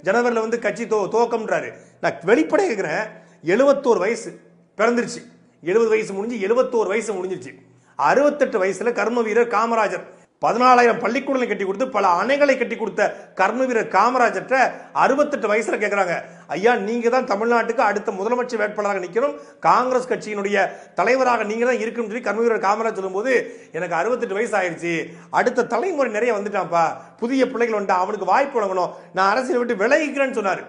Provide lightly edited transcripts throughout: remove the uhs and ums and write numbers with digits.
ஜனவரியில் வந்து கட்சி துவக்கம்ன்றாரு. நான் வெளிப்படையாக கேட்குறேன், 71 வயசு பிறந்துருச்சு, 70 வயசு முடிஞ்சு 71 வயசு முடிஞ்சிருச்சு. 68 வயசுல கர்ம வீரர் காமராஜர் 14,000 பள்ளிக்கூடங்களை கட்டி கொடுத்து பல அணைகளை கட்டி கொடுத்த கர்ம வீரர் காமராஜர்ட்ட 68 வயசுல கேட்கிறாங்க, ஐயா நீங்க தான் தமிழ்நாட்டுக்கு அடுத்த முதலமைச்சர் வேட்பாளராக நிற்கணும், காங்கிரஸ் கட்சியினுடைய தலைவராக நீங்க தான் இருக்கணும்னு சொல்லி கர்ம வீரர் காமராஜ் சொல்லும்போது, எனக்கு 68 வயசு ஆயிடுச்சு, அடுத்த தலைமுறை நிறைய வந்துட்டான்ப்பா, புதிய பிள்ளைகள் வந்துட்டா, அவனுக்கு வாய்ப்பு வழங்கணும், நான் அரசியல் விட்டு விலகிக்கிறேன்னு சொன்னாரு.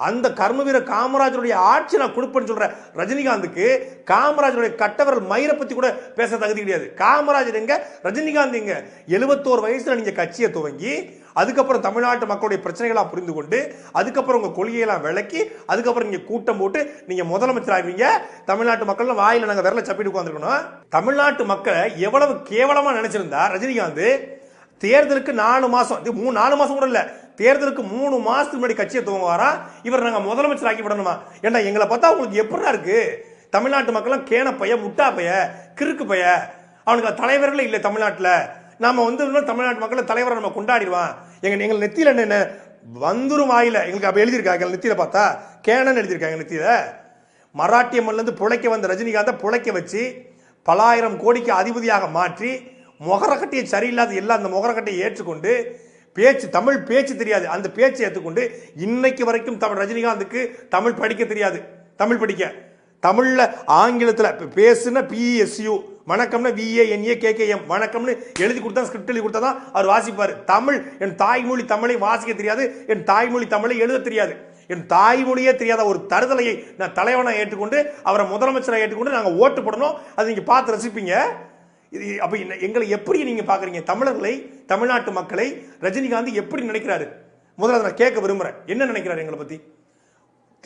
அந்த கர்ம வீரர் காமராஜருடைய ஆட்சி நான் கொடுப்பேன்னு சொல்ற ரஜினிகாந்துக்கு காமராஜருடைய கட்டவரல் மயிரை பத்தி கூட பேச தகுதி கிடையாது. காமராஜர் எங்க, ரஜினிகாந்த் எங்க? 71 வயசுல நீங்க கட்சியை துவங்கி அதுக்கப்புறம் தமிழ்நாட்டு மக்களுடைய பிரச்சனைகளா புரிந்து கொண்டு அதுக்கப்புறம் உங்க கொள்கையெல்லாம் விளக்கி அதுக்கப்புறம் நீங்க கூட்டம் போட்டு நீங்க முதலமைச்சர் ஆவீங்க. தமிழ்நாட்டு மக்கள் வாயில நாங்க விரல சப்பிட்டு உட்காந்துருக்கணும். தமிழ்நாட்டு மக்களை எவ்வளவு கேவலமா நினைச்சிருந்தா ரஜினிகாந்த் தேர்தலுக்கு 4 மாசம் 4 மாசம் கூட இல்ல, தேர்தலுக்கு 3 மாசத்துக்கு முன்னாடி கட்சியை துவங்குவாரா, இவர் நாங்க முதலமைச்சர் ஆக்கி விடணுமா? ஏன்னா எங்களை பார்த்தா உங்களுக்கு எப்படிதான் இருக்கு? தமிழ்நாட்டு மக்கள் கேன பைய, முட்டா பைய, கிறுக்கு பைய, அவனுக்கு தலைவர்களே இல்லை தமிழ்நாட்டில். நாம வந்து தமிழ்நாட்டு மக்களை தலைவரை நம்ம கொண்டாடிடுவான். எங்க நெத்தியில என்ன வந்துரும் வாயில எங்களுக்கு அப்ப எழுதியிருக்காங்க, நெத்தியில பார்த்தா கேனன்னு எழுதியிருக்காங்க நெத்தியில. மராட்டிய மண்ணில இருந்து புழைக்க வந்த ரஜினிகாந்தை புழைக்க வச்சு பலாயிரம் கோடிக்கு அதிபதியாக மாற்றி முகரக்கட்டையை சரியில்லாத எல்லாம் அந்த முகரக்கட்டையை ஏற்றுக்கொண்டு பேச்சு, தமிழ் பேச்சு தெரியாது, அந்த பேச்சை ஏற்றுக்கொண்டு இன்னைக்கு வரைக்கும் தமிழ் ரஜினிகாந்துக்கு தமிழ் படிக்க தெரியாது. தமிழ் படிக்க தமிழ்ல ஆங்கிலத்தில் பேசுன PSU, வணக்கம்னா VANAKKM, வணக்கம்னு எழுதி கொடுத்தா, ஸ்கிரிப்ட் எழுதி கொடுத்தா தான் அவர் வாசிப்பார். தமிழ், என் தாய்மொழி தமிழை வாசிக்க தெரியாது, என் தாய்மொழி தமிழை எழுத தெரியாது. என் தாய்மொழியே தெரியாத ஒரு தருதலையை நான் தலைவனாக ஏற்றுக்கொண்டு அவரை முதலமைச்சராக ஏற்றுக்கொண்டு நாங்கள் ஓட்டு போடணும். அதை நீங்க பார்த்து ரசிப்பீங்க. அப்ப எங்களை எப்படி நீங்க பாக்குறீங்க? தமிழர்களை, தமிழ்நாட்டு மக்களை ரஜினிகாந்த் எப்படி நினைக்கிறாரு? முதல்ல நான் கேட்க விரும்புறேன், என்ன நினைக்கிறாரு எங்களை பத்தி?